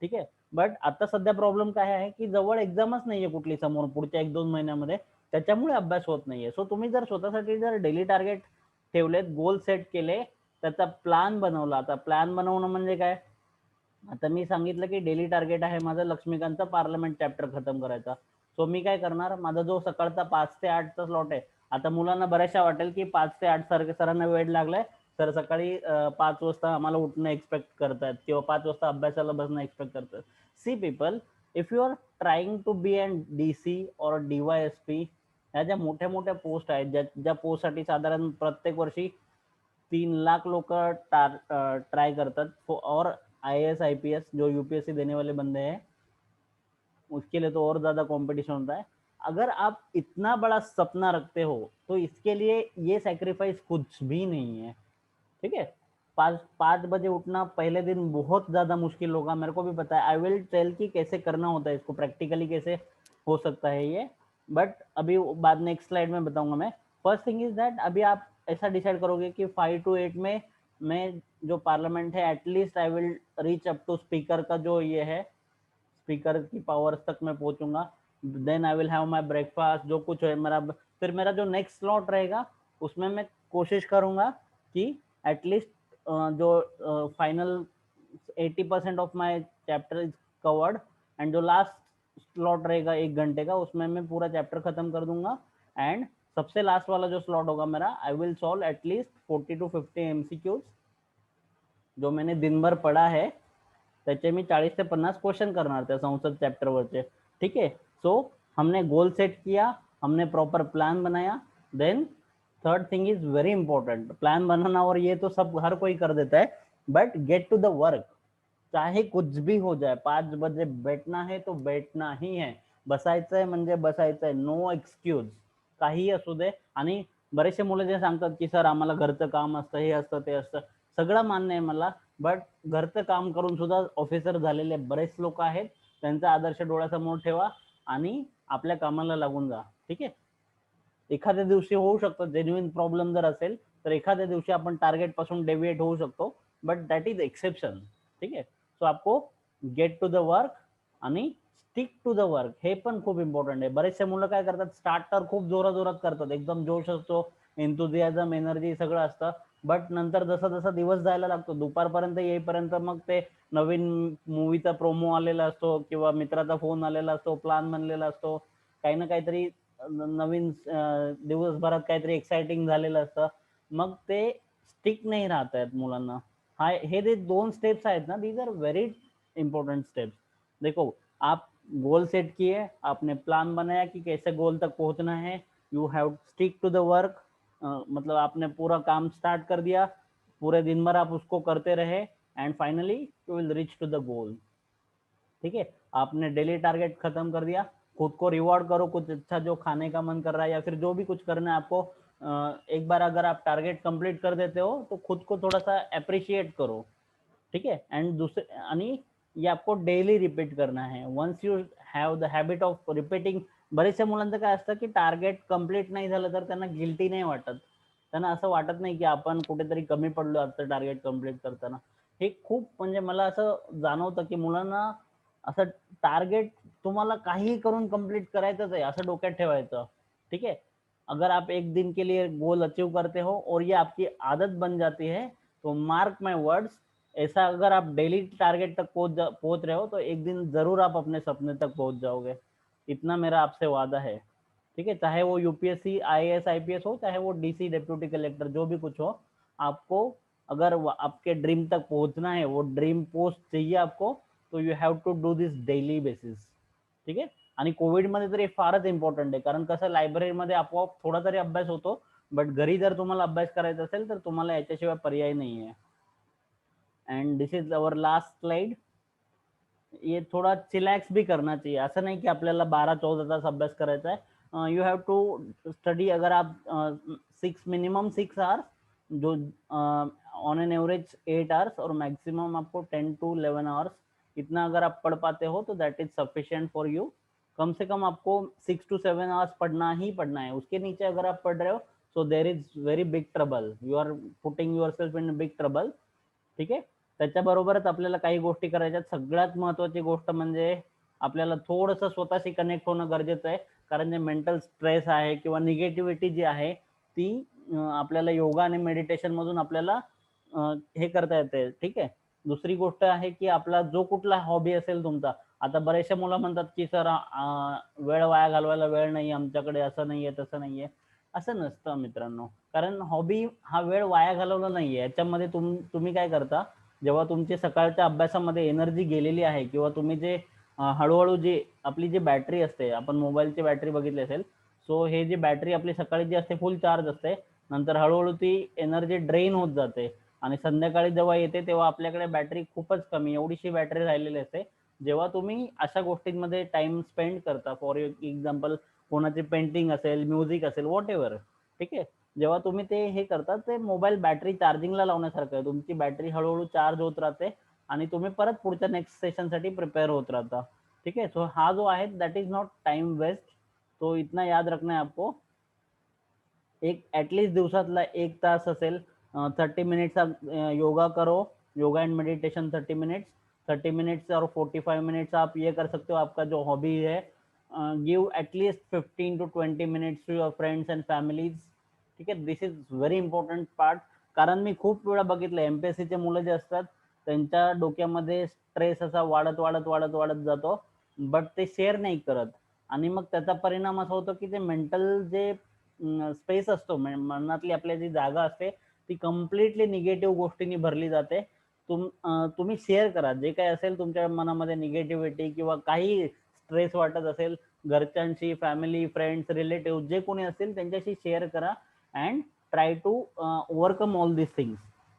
ठीक आहे. बट आता सध्या प्रॉब्लेम काय आहे की जवळ एक्झामच नाहीये कुठली समोर पुढच्या 1-2 महिन्यामध्ये, त्याच्यामुळे अभ्यास होत नाहीये. सो तुम्ही जर स्वतःसाठी जर डेली टार्गेट ठेवलेत, गोल सेट केले, त्याचा प्लॅन बनवला. आता प्लॅन बनवणं म्हणजे काय, आता मी सांगितलं की डेली टार्गेट आहे माझं लक्ष्मीकांतचा पार्लमेंट चॅप्टर खतम करायचा. सो मी काय करणार, माझा जो सकाळचा 5 ते 8 चा स्लॉट आहे, आता मुलांना बऱ्याचशा वाटेल की 5 ते 8 सरांना वेळ लागलाय, सर सकाळी 5 वाजता आम्हाला उठणं एक्सपेक्ट करतात किंवा 5 वाजता अभ्यासाला बसणं एक्सपेक्ट करतात. See people, if you are trying to be an DC और डीवायएसपी, ह्या ज्या मोठ्या मोठ्या पोस्ट आहेत, ज्या पोस्टसाठी साधारण प्रत्येक वर्षी 3 लाख लोग ट्राई करतात, और आईएएस आईपीएस जो यूपीएससी देने वाले बंदे हैं उसके लिए तो और ज्यादा कंपटीशन होता है. अगर आप इतना बड़ा सपना रखते हो तो इसके लिए ये सैक्रिफाइस कुछ भी नहीं है. ठीक है. 5 बजे उठना पहले दिन बहुत ज्यादा मुश्किल होगा, मेरे को भी पता है. आई विल टेल कि कैसे करना होता है इसको, प्रैक्टिकली कैसे हो सकता है ये, बट अभी बाद नेक्स्ट स्लाइड में बताऊंगा मैं. फर्स्ट थिंग इज दैट अभी आप ऐसा डिसाइड करोगे कि 5 to 8 में मैं जो पार्लियामेंट है at least I will reach up to speaker का जो ये है, स्पीकर की पावर्स तक मैं पहुंचूंगा. Then I will have my breakfast, जो कुछ है मेरा। फिर मेरा जो नेक्स्ट स्लॉट रहेगा उसमें मैं कोशिश करूंगा कि एटलीस्ट जो final 80% of my chapter is covered, end जो लास्ट स्लॉट रहेगा 1 घंटे का, उसमें मैं पूरा चैप्टर खत्म कर दूंगा। एंड सबसे लास्ट वाला जो स्लॉट होगा मेरा, I will solve at least 40 to 50 MCQs जो मैंने दिन भर पढ़ा है, त्याचे मी 40 ते 50 क्वेश्चन करणार त्या संसद चॅप्टरवरचे। ठीक है, सो हमने गोल सेट किया, हमने प्रॉपर प्लान बनाया। Then third thing is very important, plan बनाना और ये तो सब हर कोई कर देता है, but get to the work. चाहे कुछ भी हो जाए, 5 बजे बैठना है तो बैठना ही है, बसायचंय म्हणजे बसायचंय, नो एक्सक्यूज, काहीही असू दे। आणि बरेचसे मुलं जे सांगतात की सर आम्हाला घरचं काम असतं, हे असतं ते असतं, सगळं मान्य आहे मला, बट घरचं काम करून सुद्धा ऑफिसर झालेले बरेच लोक आहेत, त्यांचा आदर्श डोळ्यासमोर ठेवा आणि आपल्या कामाला लागून जा। ठीक आहे, एखाद्या दिवशी होऊ शकतं जेन्युइन प्रॉब्लेम जर असेल तर एखाद्या दिवशी आपण टार्गेट पासून डेविएट होऊ शकतो, बट दॅट इज एक्सेप्शन। ठीक आहे, सो आपको गेट टू द वर्क आणि स्टिक टू द वर्क, हे पण खूप इम्पॉर्टंट आहे। बरेचसे मुलं काय करतात, स्टार्ट तर खूप जोरात करतात, एकदम जोश असतो, एन्थुझियाझम, एनर्जी सगळं असतं, बट नंतर जसा जसा दिवस जायला लागतो, दुपारपर्यंत येईपर्यंत मग ते नवीन मूवीचा प्रोमो आलेला असतो किंवा मित्राचा फोन आलेला असतो, प्लॅन बनलेला असतो, काही ना काहीतरी नवीन दिवसभरात काहीतरी एक्साइटिंग झालेलं असतं, मग ते स्टिक नाही राहत आहेत मुलांना। हा हे जे 2 स्टेप्स आहेत ना, these are very important steps. देखो, आप गोल सेट किए, आपने प्लान बनाया कि कैसे गोल तक पहुंचना है, you have stick to the work, मतलब आपने पूरा काम स्टार्ट कर दिया, पूरे दिन भर आप उसको करते रहे, and finally you will reach to the goal. ठीक है, आपने डेली टारगेट खत्म कर दिया, खुद को रिवॉर्ड करो, कुछ अच्छा जो खाने का मन कर रहा है या फिर जो भी कुछ करना है आपको, एक बार अगर आप टारगेट कंप्लीट कर देते हो तो खुद को थोड़ा सा अप्रिशिएट करो। ठीक है, एंड दूसरे आणि ये आपको डेली रिपीट करना है, once you have the habit of repeating. बरेचशा मुलांचं काय असतं की टार्गेट कंप्लीट नाही झालं तर त्यांना गिल्टी नाही वाटत, त्यांना असं वाटत नाही की आपण कुठेतरी कमी पडलो आजचं टार्गेट कंप्लीट करताना। हे खूप म्हणजे मला असं जाणवतं की मुलांना असं टारगेट तुम्हाला काही करून कंप्लीट करायचंच आहे असं डोक्यात ठेवायचं। ठीक है, अगर आप एक दिन के लिए गोल अचीव करते हो और ये आपकी आदत बन जाती है, तो मार्क माय वर्ड्स, ऐसा अगर आप डेली टारगेट तक पहुंच रहे हो तो एक दिन जरूर आप अपने सपने तक पहुंच जाओगे, इतना मेरा आपसे वादा है। ठीक है, चाहे वो यूपीएससी, आईएएस, आईपीएस हो, चाहे वो डीसी, डेप्यूटी कलेक्टर, जो भी कुछ हो, आपको अगर आपके ड्रीम तक पहुंचना है, वो ड्रीम पोस्ट चाहिए आपको, तो you have to do this daily basis. ठीक आहे, आणि कोविडमध्ये तर हे फारच इम्पॉर्टंट आहे, कारण कसं लायब्ररीमध्ये आपोआप थोडा तरी अभ्यास होतो, बट घरी जर तुम्हाला अभ्यास करायचा असेल तर तुम्हाला याच्याशिवाय पर्याय नाही आहे। End this is our last slide. ये थोड़ा चिलैक्स भी करना चाहिए, ऐसा नहीं कि आपल्याला 12-14 तास अभ्यास करायचा है। यू हैव टू स्टडी, अगर आप 6 जो ऑन एन एवरेज 8 आवर्स, और मैक्सिमम आपको 10 to 11 आवर्स, इतना अगर आप पढ़ पाते हो तो that is sufficient for you. कम से कम आपको 6 to 7 आवर्स पढ़ना ही पढ़ना है, उसके नीचे अगर आप पढ़ रहे हो so there is very big trouble, you are putting yourself in big trouble. ठीक आहे, त्याच्याबरोबरच आपल्याला काही गोष्टी करायच्यात। सगळ्यात महत्त्वाची गोष्ट म्हणजे आपल्याला थोडंसं स्वतःशी कनेक्ट होणं गरजेचं आहे, कारण जे मेंटल स्ट्रेस आहे किंवा निगेटिव्हिटी जी आहे ती आपल्याला योगा आणि मेडिटेशन मधून आपल्याला हे करता येते। ठीक आहे, दुसरी गोष्ट आहे की आपला जो कुठला हॉबी असेल तुमचा, आता बरेचसे मुलं म्हणतात की सर वेळ वाया घालवायला वेळ नाही आमच्याकडे, असं नाहीये तसं नाहीये, असं नसतं मित्रांनो। कारण हॉबी हा वेळ वाया घालवला नाहीये, याच्यामध्ये तुम्ही काय करता, जेव्हा तुमची सकाळच्या अभ्यासामध्ये एनर्जी गेलेली आहे किंवा तुम्ही जे हळूहळू जी आपली जी बॅटरी असते, आपण मोबाईलची बॅटरी बघितली असेल, सो हे जी बॅटरी आपली सकाळी जी असते फुल चार्ज असते, नंतर हळूहळू ती एनर्जी ड्रेन होत जाते आणि संध्याकाळी जेव्हा येते तेव्हा आपल्याकडे बॅटरी खूपच कमी, एवढीशी बॅटरी राहिलेली असते। जेव्हा तुम्ही अशा गोष्टींमध्ये टाइम स्पेंड करता, फॉर एक्झाम्पल कोणाची पेंटिंग असेल, म्युझिक असेल, व्हॉट एव्हर, ठीक आहे, जेव्हा तुम्ही ते हे करता, ते मोबाईल बॅटरी चार्जिंगला लावण्यासारखं आहे, तुमची बॅटरी हळूहळू चार्ज होत राहते आणि तुम्ही परत पुढच्या नेक्स्ट सेशनसाठी प्रिपेअर होत राहता। ठीक है, सो हा जो आहे that is not time waste, तो इतना याद रखना है आपको। एक एटलीस्ट दिवसातला 1 तास असेल, 30 मिनट्स योगा करो, yoga end meditation 30 minutes, 30 minutes और 45 मिनट्स आप ये कर सकते हो, आपका जो हॉबी है give at least 15 to 20 minutes to your friends and families. ठीक आहे, this is very important part. कारण मी खूप वेळा बघितलं एमपीएससीचे मुलं जे असतात त्यांच्या डोक्यामध्ये स्ट्रेस असा वाढत वाढत वाढत वाढत जातो, बट ते शेअर नाही करत. आणि मग त्याचा परिणाम असा होतो की ते मेंटल जे स्पेस असतो, मनातली आपल्या जी जागा असते ती कम्प्लिटली निगेटिव्ह गोष्टींनी भरली जाते. तुम्ही शेअर करा जे काही असेल तुमच्या मनामध्ये निगेटिव्हिटी किंवा काही स्ट्रेस वाटत असेल, घरच्यांशी, फॅमिली, फ्रेंड्स, रिलेटिव्ह जे कोणी असतील त्यांच्याशी शेअर करा and try to overcome all this things.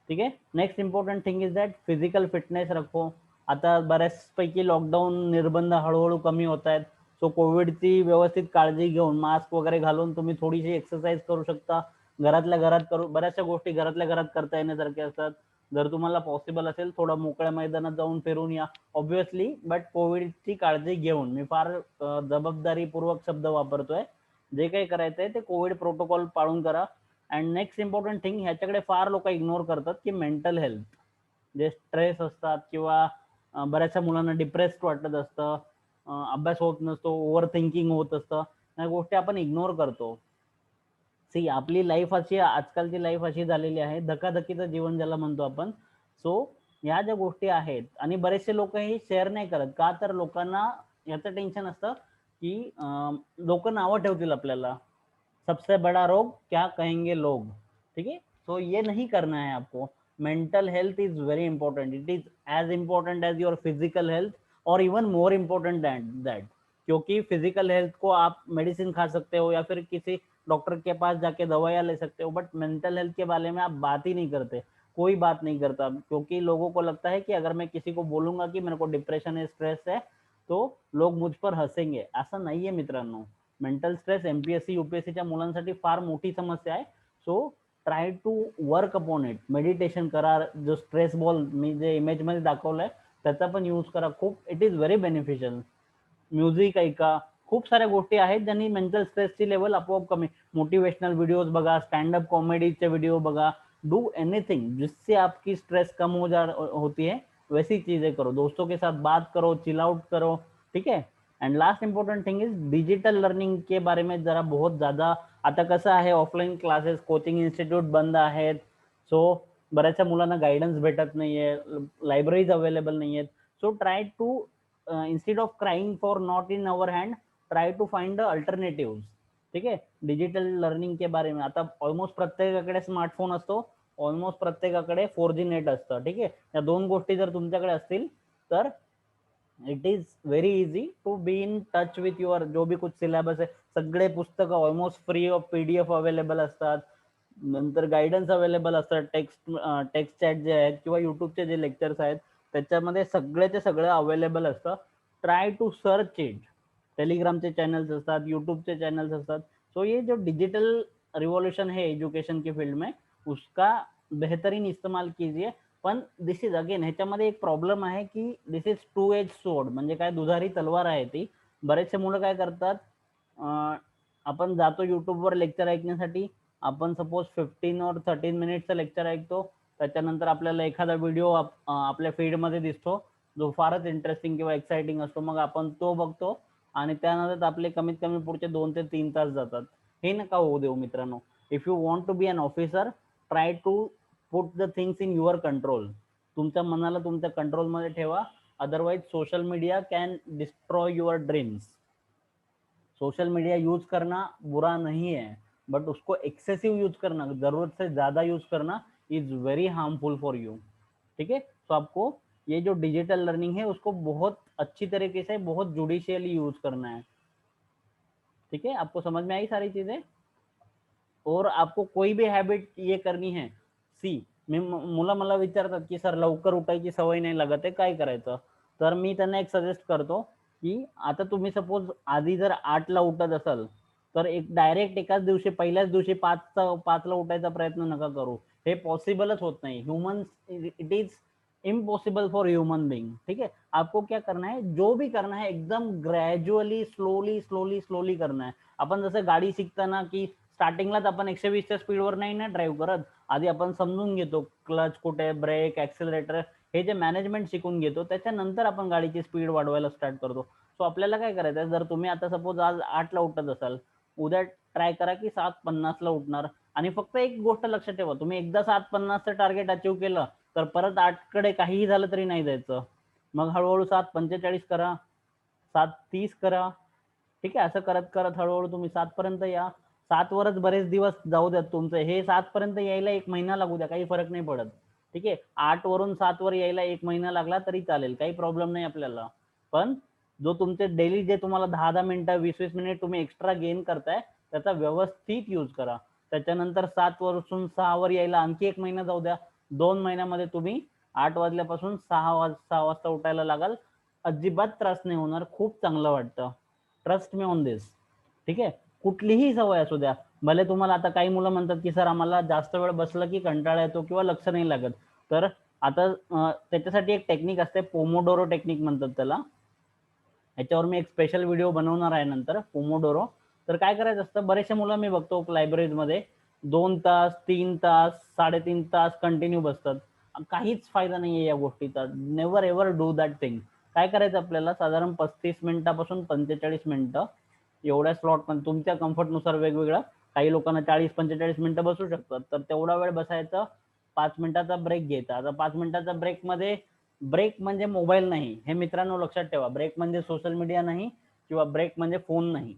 ठीक आहे. Next important thing is that physical fitness रखो. आता बऱ्याचपैकी लॉकडाऊन निर्बंध हळूहळू कमी होत आहेत. सो कोविडची व्यवस्थित काळजी घेऊन मास्क वगैरे घालून तुम्ही थोडीशी एक्सरसाइज करू शकता. घरातल्या घरात करू, बऱ्याचशा गोष्टी घरातल्या घरात करता येण्यासारख्या असतात. जर तुम्हाला पॉसिबल असेल थोडं मोकळ्या मैदानात जाऊन फिरून या ऑब्व्हियसली, बट कोविडची काळजी घेऊन. मी फार जबाबदारीपूर्वक शब्द वापरतोय. जे काही करायचंय ते कोविड प्रोटोकॉल पाळून करा. अँड नेक्स्ट इम्पॉर्टंट थिंग, ह्याच्याकडे फार लोक इग्नोर करतात की मेंटल हेल्थ, जे स्ट्रेस असतात किंवा बऱ्याचशा मुलांना डिप्रेस्ड वाटत असतं, अभ्यास होत नसतो, ओव्हर थिंकिंग होत असतं, या गोष्टी आपण इग्नोर करतो. सी आपली लाईफ अशी, आजकालची लाईफ अशी झालेली आहे, धकाधकीचं जीवन ज्याला म्हणतो आपण. सो ह्या ज्या गोष्टी आहेत, आणि बरेचसे लोक हे शेअर नाही करत का, तर लोकांना याचं टेन्शन असतं की लोक नावं ठेवतील आपल्याला, सबसे बड़ा रोग क्या कहेंगे लोग. ठीक है, सो ये नहीं करना है आपको. Mental health is very important. It is as important as your physical health, और even more important than that. क्योंकि फिजिकल हेल्थ को आप मेडिसिन खा सकते हो या फिर किसी डॉक्टर के पास जाके दवाइयाँ ले सकते हो, बट मेंटल हेल्थ के बारे में आप बात ही नहीं करते. कोई बात नहीं करता, क्योंकि लोगों को लगता है कि अगर मैं किसी को बोलूंगा कि मेरे को डिप्रेशन है, स्ट्रेस है, तो लोग मुझ पर हसेंगे. असं नाहीये मित्रांनो. मेंटल स्ट्रेस एमपीएससी यूपीएससीच्या मुलांसाठी फार मोठी समस्या आहे. So try to work upon it. Meditation करा. जो स्ट्रेस बॉल मी जे इमेज मध्ये दाखवलाय त्याचा पण यूज करा. खूप it is very beneficial. Music ऐका. खूप साऱ्या गोष्टी आहेत ज्यांनी मेंटल स्ट्रेसची लेवल आपोआप कमी. मोटिवेशनल व्हिडिओज बघा, स्टँडअप कॉमेडीचे व्हिडिओ बघा. डू एनीथिंग जिससे आपकी स्ट्रेस कम होती है, वैसी चीजें करो. दोस्तों के साथ बात करो, चिल आउट करो. ठीक है. And last important thing is digital learning के बारे में जरा बहुत ज्यादा. आता कसं आहे, ऑफलाईन क्लासेस, कोचिंग इन्स्टिट्यूट बंद आहेत. सो बऱ्याचशा मुलांना गायडन्स भेटत नाहीये, लायब्ररीज अवेलेबल नाही आहेत. So try to instead of crying for not in our hand, try to find the alternative. ठीक आहे. डिजिटल लर्निंग के बारे में आता ऑलमोस्ट प्रत्येकाकडे स्मार्टफोन असतो, ऑलमोस्ट प्रत्येकाकडे 4G नेट असतं. ठीक आहे. या दोन गोष्टी जर तुमच्याकडे असतील तर it is very easy to be in touch with your जो भी कुछ सिलेबस आहे. सगळे पुस्तकं almost free of PDF available असतात. नंतर गायडन्स अवेलेबल असतात. टेक्स्ट चॅट जे आहेत किंवा युट्यूबचे जे लेक्चर्स आहेत त्याच्यामध्ये सगळ्याचे सगळं अवेलेबल असतं. Try to search it. टेलिग्रामचे चॅनल्स असतात, यूट्यूबचे चॅनल्स असतात. सो ये जो डिजिटल रिवॉल्यूशन है एजुकेशन की फील्ड में, उसका बेहतरीन इस्तेमाल कीजिए. पण दिस इज अगेन, ह्याच्यामध्ये एक प्रॉब्लेम आहे की दिस इज टू एज सोड. म्हणजे काय, दुधारी तलवार आहे ती. बरेचसे मुलं काय करतात, आपण जातो युट्यूबवर लेक्चर ऐकण्यासाठी. आपण सपोज 15 or 13 मिनिटचं लेक्चर ऐकतो. त्याच्यानंतर आपल्याला एखादा व्हिडिओ आपल्या फीडमध्ये दिसतो जो फारच इंटरेस्टिंग किंवा एक्साइटिंग असतो. मग आपण तो बघतो आणि त्यानंतर आपले कमीत कमी पुढचे 2 ते 3 तास जातात. हे नका होऊ देऊ मित्रांनो. If you want to be an officer, try to put the things in your control. तुमच्या मनाला तुमच्या कंट्रोलमध्ये ठेवा. Otherwise social media can destroy your dreams. Social media use करना बुरा नहीं है, बट उसको एक्सेसिव यूज करना, जरूरत से ज्यादा यूज करना is very harmful for you. ठीक है. तो आपको ये जो डिजिटल लर्निंग है उसको बहुत अच्छी तरीके से, बहुत जुडिशियली यूज करना है. ठीक है. आपको समझ में आई सारी चीजें. और आपको कोई भी हॅबिट ये करनी है. सी मी मुलं मला विचारतात की सर लवकर उठायची सवय नाही लागत आहे, काय करायचं. तर मी त्यांना एक सजेस्ट करतो की आता तुम्ही सपोज आधी जर 8ला उठत असाल तर एक डायरेक्ट एकाच दिवशी, पहिल्याच दिवशी 5ला उठायचा प्रयत्न नका करू. हे पॉसिबलच होत नाही. Human, it is impossible for human being. ठीक है. आपको क्या करना है, जो भी करना है एकदम ग्रॅज्युअली, स्लोली स्लोली स्लोली करना है. आपण जसं गाडी शिकताना की स्टार्टिंगलाच आपण 120च्या स्पीडवर नाही ना ड्राईव्ह करत. आधी आपण समजून घेतो क्लच कुठे, ब्रेक, ऍक्सिलरेटर, हे जे मॅनेजमेंट शिकून घेतो. त्याच्यानंतर आपण गाडीची स्पीड वाढवायला स्टार्ट करतो. सो आपल्याला काय करायचं आहे, जर तुम्ही आता सपोज आज 8ला उठत असाल, उद्या ट्राय करा की 7:50ला उठणार. आणि फक्त एक गोष्ट लक्षात ठेवा, तुम्ही एकदा 7:50चं टार्गेट अचीव्ह केलं तर परत 8कडे काहीही झालं तरी नाही जायचं. मग हळूहळू 7:45 करा, 7:30 करा. ठीक आहे, असं करत करत हळूहळू तुम्ही 7 पर्यंत या. 7 वरच बरेच दिवस जाऊ द्या तुमचं, हे 7 पर्यंत यायला 1 महिना लागू द्या, काही फरक नाही पडत. ठीक आहे, 8 वरून 7 वर यायला 1 महिना लागला तरी चालेल, काही प्रॉब्लेम नाही आपल्याला. पण जो तुमचे डेली जे तुम्हाला 10-10 मिनिटं 20-20 मिनिट तुम्ही एक्स्ट्रा गेन करताय, त्याचा व्यवस्थित यूज करा. त्याच्यानंतर 7 वरून 6 वर यायला आणखी 1 महिना जाऊ द्या. 2 महिन्यामध्ये तुम्ही 8 वाजल्यापासून 6 वाजता उठायला लागाल. अजिबात त्रास नाही होणार, खूप चांगलं वाटतं. ट्रस्ट मी ऑन दिस. ठीक आहे, कुठलीही सवय असू द्या. भले तुम्हाला आता काही मुलं म्हणतात की सर आम्हाला जास्त वेळ बसलं की कंटाळा येतो किंवा लक्ष नाही लागत. तर आता त्याच्यासाठी एक टेक्निक असते, पोमोडोरो टेक्निक म्हणतात त्याला. याच्यावर मी एक स्पेशल व्हिडिओ बनवणार आहे नंतर, पोमोडोरो. तर काय करायचं असतं, बरेचसे मुलं मी बघतो लायब्ररीमध्ये 2 तास, 3 तास, 3.5 तास कंटिन्यू बसतात. काहीच फायदा नाहीये या गोष्टीचा. Never ever do that thing. काय करायचं आपल्याला, साधारण 35 मिनिटापासून 45 मिनिटं एवढ्या स्लॉट पण तुमच्या कम्फर्टनुसार वेगवेगळं. काही लोकांना 40-45 मिनिटं बसू शकतात, तर तेवढा वेळ बसायचं. 5 मिनिटाचा ब्रेक घ्यायचा. आता 5 मिनिटाचा ब्रेकमध्ये, ब्रेक म्हणजे मोबाईल नाही, हे मित्रांनो लक्षात ठेवा. ब्रेक म्हणजे सोशल मीडिया नाही किंवा ब्रेक म्हणजे फोन नाही.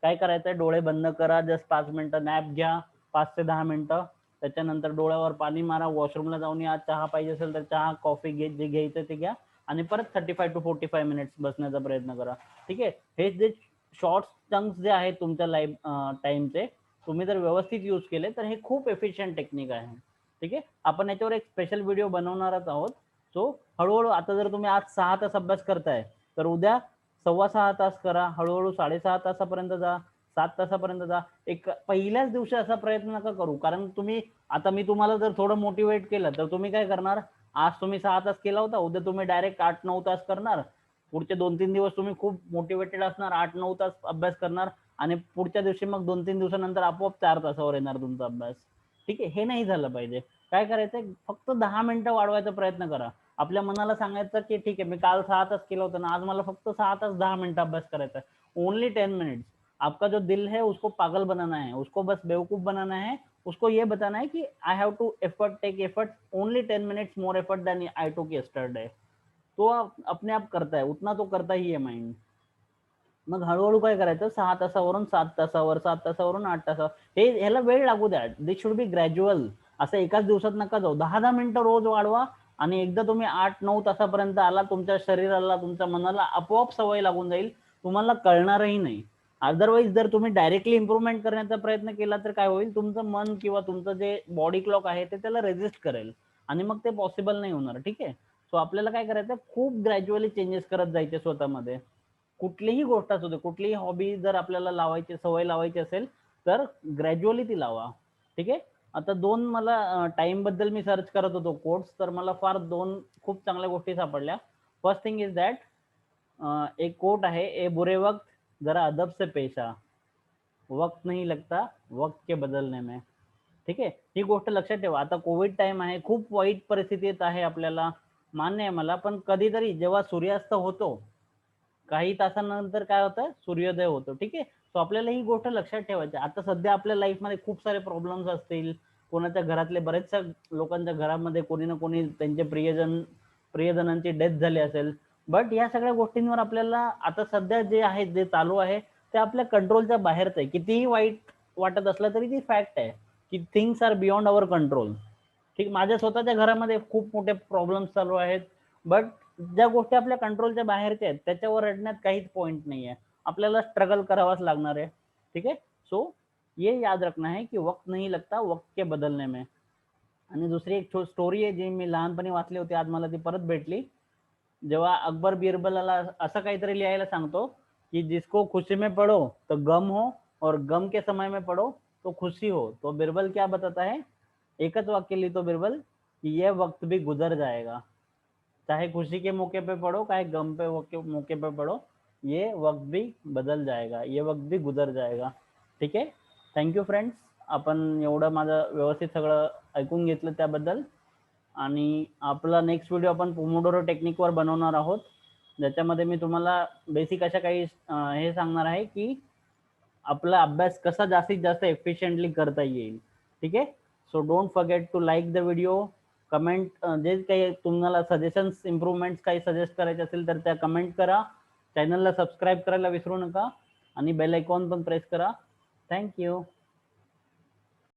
काय करायचं, डोळे बंद करा, जस्ट 5 मिनिटं नॅप घ्या, 5 ते 10 मिनिटं. त्याच्यानंतर डोळ्यावर पाणी मारा, वॉशरूमला जाऊन या, चहा पाहिजे असेल तर चहा, कॉफी जे घ्यायचं ते घ्या, आणि परत 35 to 45 मिनिट्स बसण्याचा प्रयत्न करा. ठीक आहे, हे जे शॉर्ट चंक्स जे आहेत तुमच्या लाईफ टाइमचे, तुम्ही जर व्यवस्थित यूज केले तर हे खूप एफिशियंट टेक्निक आहे. ठीक आहे, आपण याच्यावर एक स्पेशल व्हिडिओ बनवणारच आहोत. सो हळूहळू आता जर तुम्ही आज 6 तास अभ्यास करताय, तर उद्या 6.25 तास करा, हळूहळू 6.5 तासापर्यंत जा, 7 तासापर्यंत जा. एक पहिल्याच दिवशी असा प्रयत्न नका करू, कारण तुम्ही, आता मी तुम्हाला जर थोडं मोटिवेट केलं तर तुम्ही काय करणार, आज तुम्ही 6 तास केला होता, उद्या तुम्ही डायरेक्ट 8-9 तास करणार. पुढचे 2-3 दिवस तुम्ही खूप मोटिवेटेड असणार, 8-9 तास अभ्यास करणार, आणि पुढच्या दिवशी मग 2-3 दिवसानंतर आपोआप 4 तासावर येणार तुमचा अभ्यास. ठीक आहे, हे नाही झालं पाहिजे. काय करायचंय, फक्त 10 मिनिटं वाढवायचा प्रयत्न करा. आपल्या मनाला सांगायचं की ठीक आहे, मी काल 6 तास केलं होतं ना, आज मला फक्त 6 तास 10 मिनिटं अभ्यास करायचा है, ओनली 10 मिनट्स. आपका जो दिल है उसको पागल बनाना है, उसको बस बेवकूफ बनाना है, उसको ये बताना है कि I have to take effort, only 10 minutes more effort than I took yesterday. तो अपने आप करता है, उतना तो करता ही है माइंड. मग हळूहळू काय करायचं, 6 तासावरून 7 तासावर, 7 तासावरून 8 तासावर, हे ह्याला वेळ लागू द्या. दिस शुड बी ग्रॅज्युअल. असं एकाच दिवसात नका जाऊ. 10-10 मिनिटं रोज वाढवा, आणि एकदा तुम्ही 8-9 तासापर्यंत आला, तुमच्या शरीराला, तुमच्या मनाला आपोआप सवय लागून जाईल, तुम्हाला कळणारही नाही. अदरवाईज जर तुम्ही डायरेक्टली इम्प्रुव्हमेंट करण्याचा प्रयत्न केला तर काय होईल, तुमचं मन किंवा तुमचं जे बॉडी क्लॉक आहे ते त्याला रेजिस्ट करेल, आणि मग ते पॉसिबल नाही होणार. ठीक आहे, सो आपल्याला काय करायचं, खूप ग्रॅज्युअली चेंजेस करत जायचे स्वतःमध्ये. कुठलीही गोष्ट असू दे, कुठलीही हॉबी जर आपल्याला लावायची, सवय लावायची असेल तर ग्रॅज्युअली ती लावा. ठीक आहे, आता 2 मला टाइम बद्दल मी सर्च करत होतो कोट्स, तर मला फार 2 खूप चांगल्या गोष्टी सापडल्या. फर्स्ट थिंग इज दॅट, एक कोट आहे, ए बुरे वक्त जरा अदब से पेश आ, वक्त नहीं लगता वक्त के बदलने में. ठीक आहे, ही गोष्ट लक्षात ठेवा. आता कोविड टाइम आहे, खूप वाईट परिस्थितीत आहे आपल्याला, मान्य आहे मला, पण कधीतरी जेव्हा सूर्यास्त होतो, काही तासानंतर काय होतं, सूर्योदय होतो. ठीक आहे, सो आपल्याला ही गोष्ट लक्षात ठेवायची. आता सध्या आपल्या लाईफमध्ये खूप सारे प्रॉब्लेम्स असतील, कोणाच्या घरातले, बरेचशा लोकांच्या घरामध्ये कोणी ना कोणी त्यांचे प्रियजनांची डेथ झाली असेल. बट या सगळ्या गोष्टींवर आपल्याला आता सध्या जे आहे, जे चालू आहे, ते आपल्या कंट्रोलच्या बाहेरच आहे. कितीही वाईट वाटत असलं तरी ती फॅक्ट आहे की things are beyond our control. ठीक, माझ्या स्वतःच्या घरामध्ये खूप मोठे प्रॉब्लेम्स चालू आहेत, बट ज्या गोष्टी आपल्या कंट्रोलच्या बाहेरच्या आहेत त्याच्यावर रडण्यात काहीच पॉइंट नाही आहे. आपल्याला स्ट्रगल करावाच लागणार आहे. ठीक आहे, सो ये याद रखना है की वक्त नहीं लगता वक्त के बदलने में. आणि दुसरी एक स्टोरी आहे जी मी लहानपणी वाचली होती, आज मला ती परत भेटली. जेव्हा अकबर बिरबलाला असं काहीतरी लिहायला सांगतो की जिसको खुशी में पढ़ो तो गम हो, और गम के समय में पढ़ो तो खुशी हो, तो बिरबल क्या बताता है, एकच वाक्य लिहितो बिरबल कि ये वक्त भी गुजर जाएगा. चाहे खुशी के मौके पे पढ़ो, चाहे गम पे मौके पे पढ़ो, ये वक्त भी बदल जाएगा, ये वक्त भी गुजर जाएगा. ठीक आहे, थँक्यू फ्रेंड्स. आपण एवढं माझं व्यवस्थित सगळं ऐकून घेतलं त्याबद्दल. आणि आपला नेक्स्ट व्हिडिओ आपण पोमोडोरो टेक्निकवर बनवणार आहोत. ज्याच्यामध्ये मी तुम्हाला बेसिक अशा काही हे सांगणार आहे की आपला अभ्यास कसा जास्तीत जास्त एफिशिएंटली करता येईल. ठीक आहे. So don't forget to like the video, comment जे काही तुम्हाला सजेशन्स इम्प्रूव्हमेंट्स काही सजेस्ट करायचे असेल तर त्या कमेंट करा. चॅनलला सबस्क्राईब करायला विसरू नका आणि बेल आयकॉन पण प्रेस करा. थँक्यू.